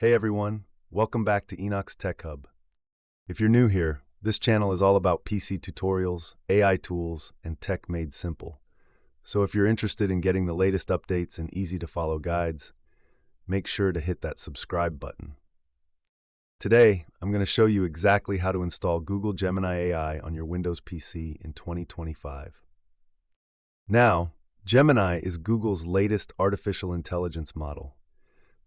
Hey everyone, welcome back to Enoch's Tech Hub. If you're new here, this channel is all about PC tutorials, AI tools, and tech made simple. So if you're interested in getting the latest updates and easy-to-follow guides, make sure to hit that subscribe button. Today, I'm going to show you exactly how to install Google Gemini AI on your Windows PC in 2025. Now, Gemini is Google's latest artificial intelligence model.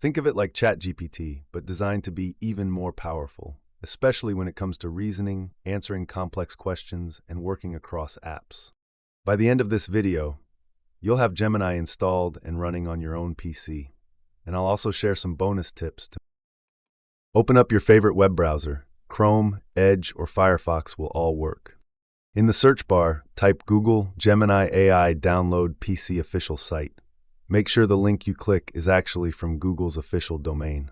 Think of it like ChatGPT, but designed to be even more powerful, especially when it comes to reasoning, answering complex questions, and working across apps. By the end of this video, you'll have Gemini installed and running on your own PC, and I'll also share some bonus tips. Open up your favorite web browser. Chrome, Edge, or Firefox will all work. In the search bar, type Google Gemini AI Download PC official site. Make sure the link you click is actually from Google's official domain.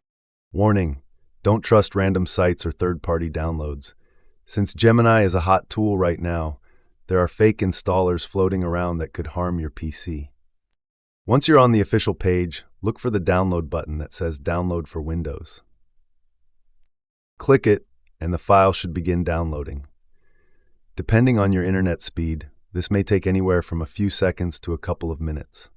Warning: don't trust random sites or third-party downloads. Since Gemini is a hot tool right now, there are fake installers floating around that could harm your PC. Once you're on the official page, look for the download button that says Download for Windows. Click it, and the file should begin downloading. Depending on your internet speed, this may take anywhere from a few seconds to a couple of minutes.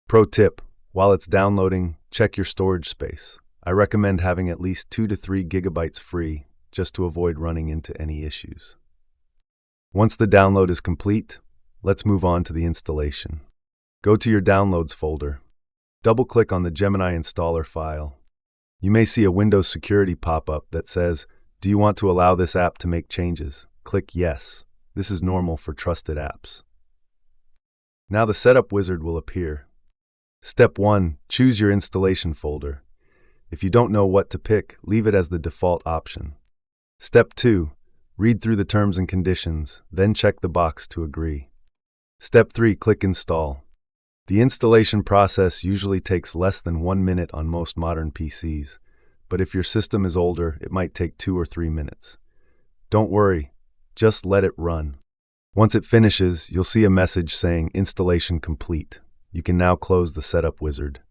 Pro tip: while it's downloading, check your storage space. I recommend having at least 2 to 3 gigabytes free, just to avoid running into any issues. Once the download is complete, let's move on to the installation. Go to your Downloads folder. Double-click on the Gemini installer file. You may see a Windows security pop-up that says, "Do you want to allow this app to make changes?" Click Yes. This is normal for trusted apps. Now the setup wizard will appear. Step 1. Choose your installation folder. If you don't know what to pick, leave it as the default option. Step 2. Read through the terms and conditions, then check the box to agree. Step 3. Click Install. The installation process usually takes less than 1 minute on most modern PCs, but if your system is older, it might take 2 or 3 minutes. Don't worry, just let it run. Once it finishes, you'll see a message saying Installation Complete. You can now close the setup wizard.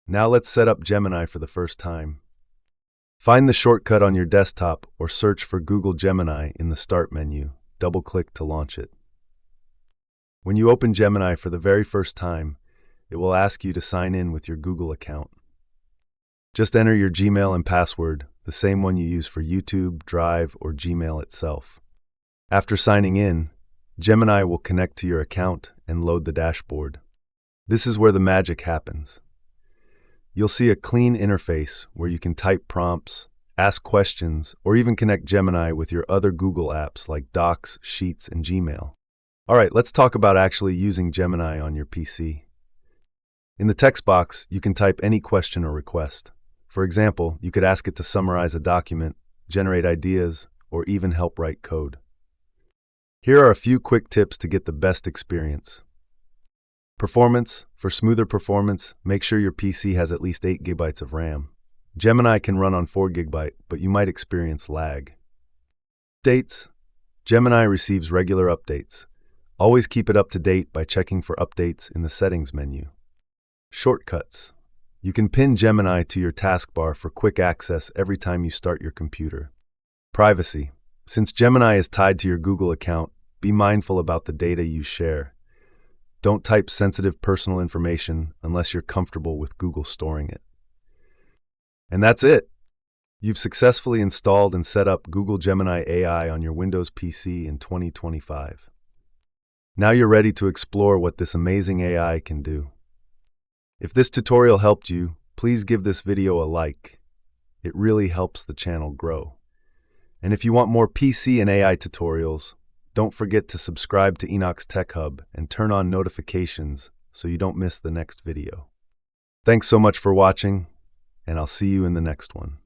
Now let's set up Gemini for the first time. Find the shortcut on your desktop or search for Google Gemini in the Start menu. Double-click to launch it. When you open Gemini for the very first time, it will ask you to sign in with your Google account. Just enter your Gmail and password, the same one you use for YouTube, Drive, or Gmail itself. After signing in, Gemini will connect to your account and load the dashboard. This is where the magic happens. You'll see a clean interface where you can type prompts, ask questions, or even connect Gemini with your other Google apps like Docs, Sheets, and Gmail. All right, let's talk about actually using Gemini on your PC. In the text box, you can type any question or request. For example, you could ask it to summarize a document, generate ideas, or even help write code. Here are a few quick tips to get the best experience. Performance. For smoother performance, make sure your PC has at least 8 GB of RAM. Gemini can run on 4 GB, but you might experience lag. Updates. Gemini receives regular updates. Always keep it up to date by checking for updates in the Settings menu. Shortcuts. You can pin Gemini to your taskbar for quick access every time you start your computer. Privacy. Since Gemini is tied to your Google account, be mindful about the data you share. Don't type sensitive personal information unless you're comfortable with Google storing it. And that's it! You've successfully installed and set up Google Gemini AI on your Windows PC in 2025. Now you're ready to explore what this amazing AI can do. If this tutorial helped you, please give this video a like. It really helps the channel grow. And if you want more PC and AI tutorials, don't forget to subscribe to Enoch's Tech Hub and turn on notifications so you don't miss the next video. Thanks so much for watching, and I'll see you in the next one.